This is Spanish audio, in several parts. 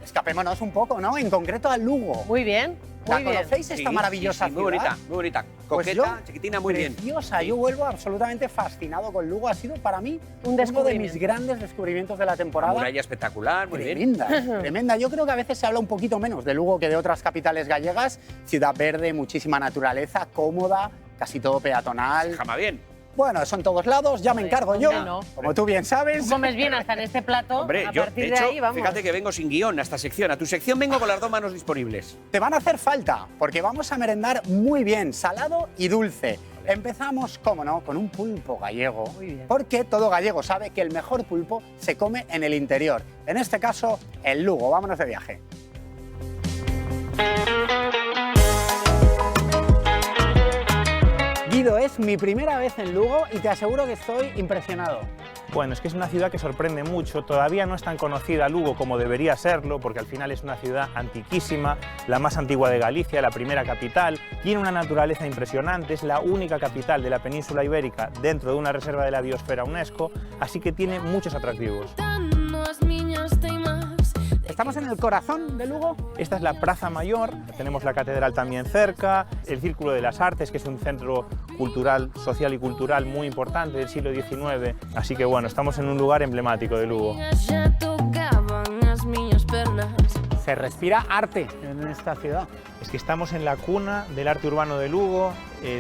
escapémonos un poco, ¿no? En concreto a Lugo. Muy bien, ¿La muy bien. conocéis esta maravillosa muy ciudad? bonita, muy bonita. Pues Coqueta, yo, chiquitina, muy bien. preciosa. Yo vuelvo absolutamente fascinado con Lugo. Ha sido para mí Un uno de descubrimiento. mis grandes descubrimientos de la temporada. Muralla espectacular, muy bien. Tremenda, tremenda. Yo creo que a veces se habla un poquito menos de Lugo que de otras capitales gallegas. Ciudad verde, muchísima naturaleza, cómoda, casi todo peatonal. Jama bien. Bueno, eso en todos lados, ya me encargo yo. no. Como tú bien sabes. Tú comes bien hasta en este plato. Hombre, a yo, partir de de hecho, ahí, vamos. fíjate que vengo sin guión a esta sección. A tu sección vengo con las dos manos disponibles. Te van a hacer falta, porque vamos a merendar muy bien, salado y dulce. Empezamos, cómo no, con un pulpo gallego. Muy bien. Porque todo gallego sabe que el mejor pulpo se come en el interior. En este caso, en Lugo. Vámonos de viaje. Guido, es mi primera vez en Lugo y te aseguro que estoy impresionado. Bueno, es que es una ciudad que sorprende mucho, todavía no es tan conocida Lugo como debería serlo, porque al final es una ciudad antiquísima, la más antigua de Galicia, la primera capital, tiene una naturaleza impresionante, es la única capital de la península ibérica dentro de una reserva de la biosfera UNESCO, así que tiene muchos atractivos. ¿Estamos en el corazón de Lugo? Esta es la Plaza Mayor, tenemos la catedral también cerca, el Círculo de las Artes, que es un centro cultural, social y cultural muy importante del siglo XIX, así que bueno, estamos en un lugar emblemático de Lugo. Se respira arte en esta ciudad. Es que estamos en la cuna del arte urbano de Lugo,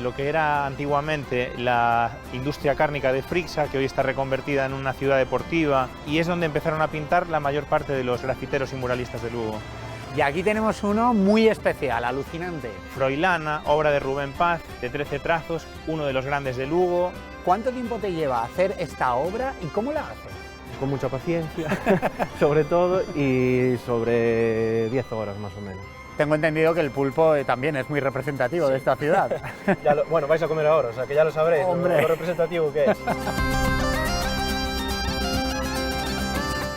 lo que era antiguamente la industria cárnica de Frixa, que hoy está reconvertida en una ciudad deportiva, y es donde empezaron a pintar la mayor parte de los grafiteros y muralistas de Lugo. Y aquí tenemos uno muy especial, alucinante. Froilana, obra de Rubén Paz, de 13 trazos, uno de los grandes de Lugo. ¿Cuánto tiempo te lleva hacer esta obra y cómo la haces? Con mucha paciencia, sobre todo, y sobre 10 horas más o menos. Tengo entendido que el pulpo también es muy representativo de esta ciudad. Bueno, vais a comer ahora, o sea que ya lo sabréis, Hombre. lo representativo que es.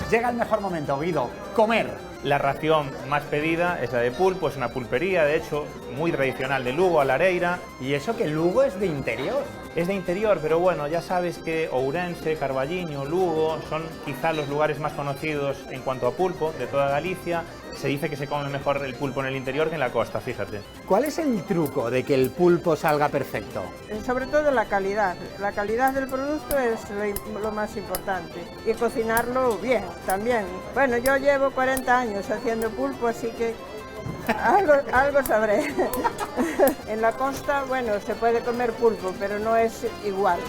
Llega el mejor momento, Guido, comer. La ración más pedida es la de pulpo, es una pulpería, de hecho, muy tradicional de Lugo, a la Areira. Y eso que Lugo es de interior. Es de interior, pero bueno, ya sabes que Ourense, Carballiño, Lugo son quizá los lugares más conocidos en cuanto a pulpo de toda Galicia. Se dice que se come mejor el pulpo en el interior que en la costa, fíjate. ¿Cuál es el truco de que el pulpo salga perfecto? Sobre todo la calidad. La calidad del producto es lo más importante. Y cocinarlo bien también. Bueno, yo llevo 40 años haciendo pulpo, así que algo sabré. En la costa, bueno, se puede comer pulpo, pero no es igual.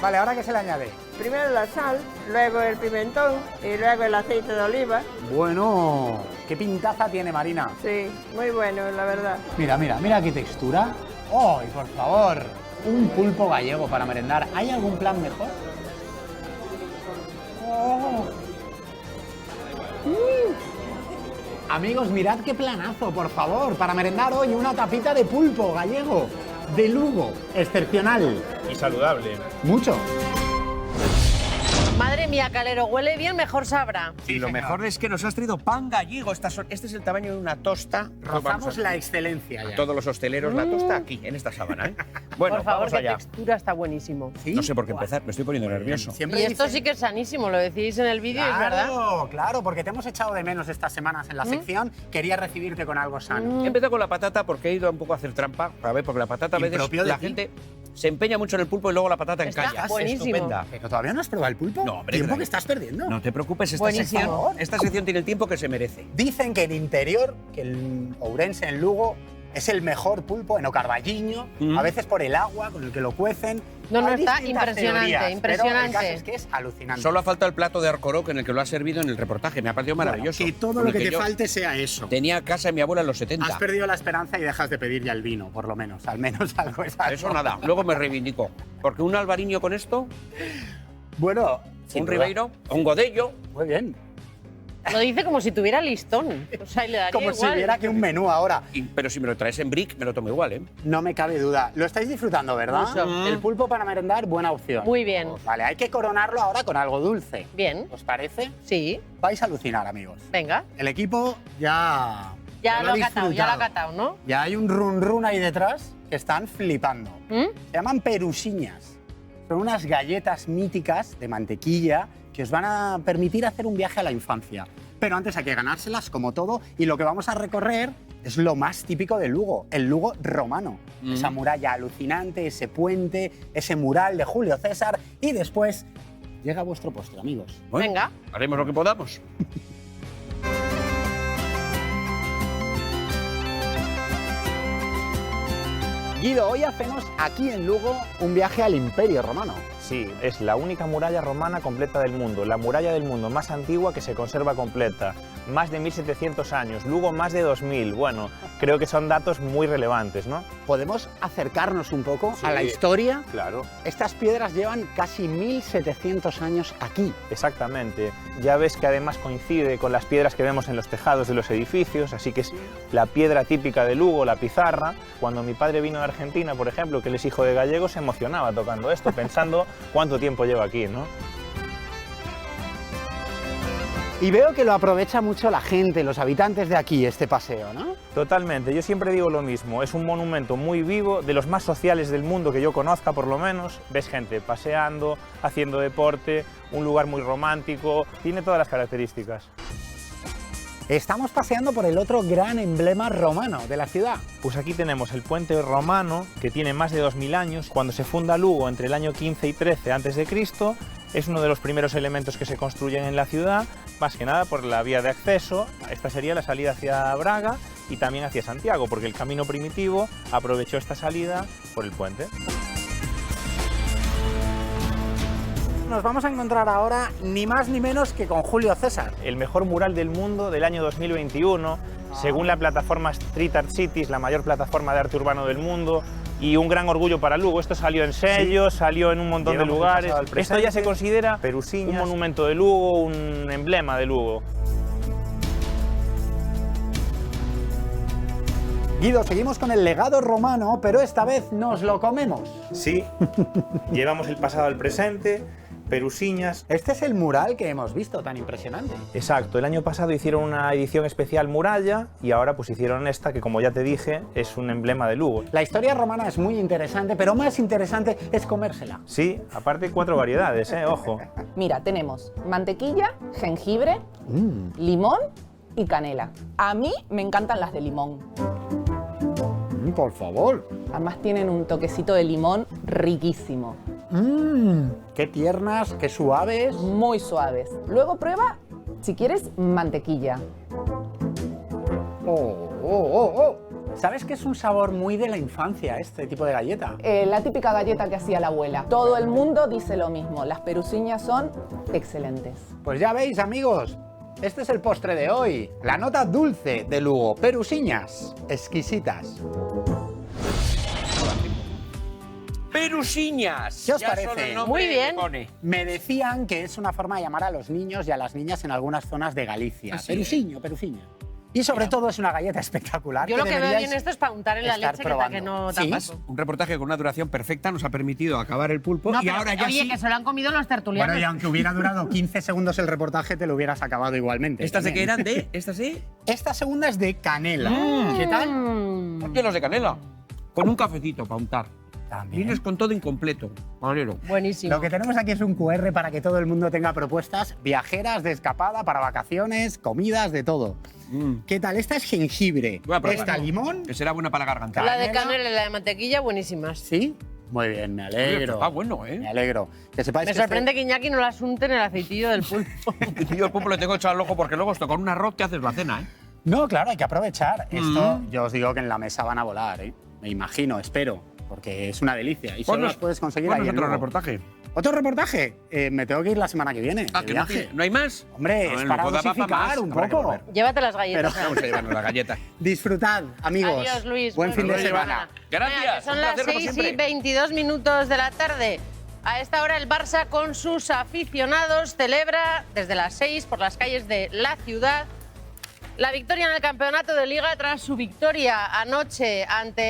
Vale, ¿ahora qué se le añade? Primero la sal, luego el pimentón y luego el aceite de oliva. Bueno, qué pintaza tiene, Marina. Sí, muy bueno, la verdad. Mira, mira, mira qué textura. ¡Ay, por favor! Un pulpo gallego para merendar. ¿Hay algún plan mejor? ¡Oh! Amigos, mirad qué planazo, por favor, para merendar hoy una tapita de pulpo gallego, de Lugo, excepcional. Y saludable. Mucho. Madre mía, Calero, huele bien, mejor sabrá. Y lo mejor es que nos has traído pan gallego. Este es el tamaño de una tosta. Rozamos la excelencia A ya. todos los hosteleros la tosta aquí, en esta sábana, ¿eh? Bueno, Por favor, vamos qué allá. textura, está buenísimo. ¿Sí? No sé por qué empezar, me estoy poniendo nervioso. Siempre Y esto dicen- sí que es sanísimo, lo decís en el vídeo, es verdad. Claro, claro, porque te hemos echado de menos estas semanas en la sección. Quería recibirte con algo sano. He empezado con la patata porque he ido un poco a hacer trampa. A ver, porque la patata a veces Impropio de la ti. gente se empeña mucho en el pulpo y luego la patata Está encalla. buenísimo. Estupenda. ¿Pero todavía no has probado el pulpo? No, hombre, ¿Tiempo claro. que estás perdiendo? No te preocupes, Buenísimo. esta sección tiene el tiempo que se merece. Dicen que en interior, que el Ourense, en Lugo, es el mejor pulpo, en Ocarballiño, a veces por el agua con el que lo cuecen. No, Hay está distintas impresionante, teorías, impresionante. Pero el caso es que es alucinante. Solo ha faltado el plato de Arcoroc en el que lo ha servido en el reportaje. Me ha parecido maravilloso. Que todo Con lo el que te yo falte sea eso. Tenía casa de mi abuela en los 70. Has perdido la esperanza y dejas de pedir ya el vino, por lo menos. Al menos algo es algo. Eso nada, luego me reivindico. Porque un albariño con esto, Bueno, sin un duda. ribeiro, un godello. Muy bien. Lo dice como si tuviera listón. O sea, y le daría Como igual. si hubiera aquí un menú ahora. Pero si me lo traes en brick, me lo tomo igual, ¿eh? No me cabe duda. Lo estáis disfrutando, ¿verdad? Mucho. El pulpo para merendar, buena opción. Muy bien. Vale, hay que coronarlo ahora con algo dulce. Bien. ¿Os parece? Sí, Vais a alucinar, amigos. venga. El equipo ya... Ya lo ha ha catado, ya lo ha disfrutado. catado, ¿no? Ya hay un run run ahí detrás que están flipando. ¿Mm? Se llaman perusiñas. Son unas galletas míticas de mantequilla que que os van a permitir hacer un viaje a la infancia. Pero antes hay que ganárselas, como todo, y lo que vamos a recorrer es lo más típico de Lugo, el Lugo romano. Esa muralla alucinante, ese puente, ese mural de Julio César, y después llega vuestro postre, amigos. Bueno, Venga. haremos lo que podamos. Guido, hoy hacemos aquí en Lugo un viaje al Imperio Romano. Sí, es la única muralla romana completa del mundo, la muralla del mundo más antigua que se conserva completa. Más de 1700 años, Lugo más de 2000. Bueno, creo que son datos muy relevantes, ¿no? ¿Podemos acercarnos un poco Sí. a la historia? Claro. Estas piedras llevan casi 1700 años aquí. Exactamente. Ya ves que además coincide con las piedras que vemos en los tejados de los edificios, así que es la piedra típica de Lugo, la pizarra. Cuando mi padre vino de Argentina, por ejemplo, que él es hijo de gallegos, se emocionaba tocando esto, pensando cuánto tiempo lleva aquí, ¿no? Y veo que lo aprovecha mucho la gente, los habitantes de aquí, este paseo, ¿no? Totalmente, yo siempre digo lo mismo, es un monumento muy vivo, de los más sociales del mundo que yo conozca por lo menos. Ves gente paseando, haciendo deporte, un lugar muy romántico, tiene todas las características. Estamos paseando por el otro gran emblema romano de la ciudad. Pues aquí tenemos el puente romano, que tiene más de 2000 años. Cuando se funda Lugo entre el año 15 y 13 a.C., es uno de los primeros elementos que se construyen en la ciudad, más que nada por la vía de acceso. Esta sería la salida hacia Braga y también hacia Santiago, porque el camino primitivo aprovechó esta salida por el puente. Nos vamos a encontrar ahora ni más ni menos que con Julio César. El mejor mural del mundo del año 2021, según la plataforma Street Art Cities, la mayor plataforma de arte urbano del mundo, y un gran orgullo para Lugo. Esto salió en sellos, salió en un montón de lugares. Esto ya se considera un monumento de Lugo, un emblema de Lugo. Guido, seguimos con el legado romano, pero esta vez nos lo comemos. Sí, llevamos el pasado al presente, Perusiñas. Este es el mural que hemos visto, tan impresionante. Exacto, el año pasado hicieron una edición especial muralla y ahora pues hicieron esta que, como ya te dije, es un emblema de Lugo. La historia romana es muy interesante, pero más interesante es comérsela. Sí, aparte 4 variedades, ojo. Mira, tenemos mantequilla, jengibre, limón y canela. A mí me encantan las de limón. Por favor. Además tienen un toquecito de limón riquísimo. Qué tiernas, qué suaves. Muy suaves. Luego prueba, si quieres, mantequilla. ¿Sabes que es un sabor muy de la infancia este tipo de galleta? La típica galleta que hacía la abuela. Todo el mundo dice lo mismo. Las perusiñas son excelentes. Pues ya veis, amigos, este es el postre de hoy. La nota dulce de Lugo. Perusiñas, exquisitas. Perusiñas. ¿Qué os Ya parece? solo el nombre Muy bien. le pone. Me decían que es una forma de llamar a los niños y a las niñas en algunas zonas de Galicia. ¿Ah, sí? Perusiño, perusiña. Y sobre todo es una galleta espectacular. Yo lo que veo deberíais bien esto es para untar en la estar leche, probando. que no ¿Sí? tampoco. Un reportaje con una duración perfecta nos ha permitido acabar el pulpo No, y pero, ahora ya oye, sí. que se lo han comido los tertulianos. Bueno, y aunque hubiera durado 15 segundos el reportaje, te lo hubieras acabado igualmente. ¿Estas de qué también. eran? ¿Estas sí? Esta segunda es de canela. ¿Qué tal? ¿Por qué los de canela? Con un cafecito para untar. También. Vienes con todo incompleto, Valero. Buenísimo. Lo que tenemos aquí es un QR para que todo el mundo tenga propuestas viajeras de escapada para vacaciones, comidas, de todo. ¿Qué tal? Esta es jengibre. Voy a probar. Esta limón. Que será buena para la garganta. La de canela. canela y la de mantequilla, buenísimas. ¿Sí? Muy bien, me alegro. Está bueno, Me alegro. Que sepáis Me que sorprende que Iñaki no las unte en el aceitillo del pulpo. Yo el pulpo le tengo echado al ojo porque luego esto con un arroz te haces la cena, ¿eh? No, claro, hay que aprovechar. Esto, yo os digo que en la mesa van a volar, ¿eh? Me imagino, espero, porque es una delicia. Y solo las puedes conseguir ahí en otro Lugo. reportaje. ¿Otro reportaje? Me tengo que ir la semana que viene. Ah, de que no, viaje. ¿no hay más? Hombre, No, es no para puedo dar para dosificar más, un habrá que poco. volver. Llévate las galletas. Vamos a llevarnos la galleta. Disfrutad, amigos. Adiós, Luis. Buen fin de Buen semana. Gracias, Venga, que son un las placer como 6 y siempre. 22 minutos de la tarde. A esta hora el Barça con sus aficionados celebra desde las 6 por las calles de la ciudad la victoria en el campeonato de Liga tras su victoria anoche ante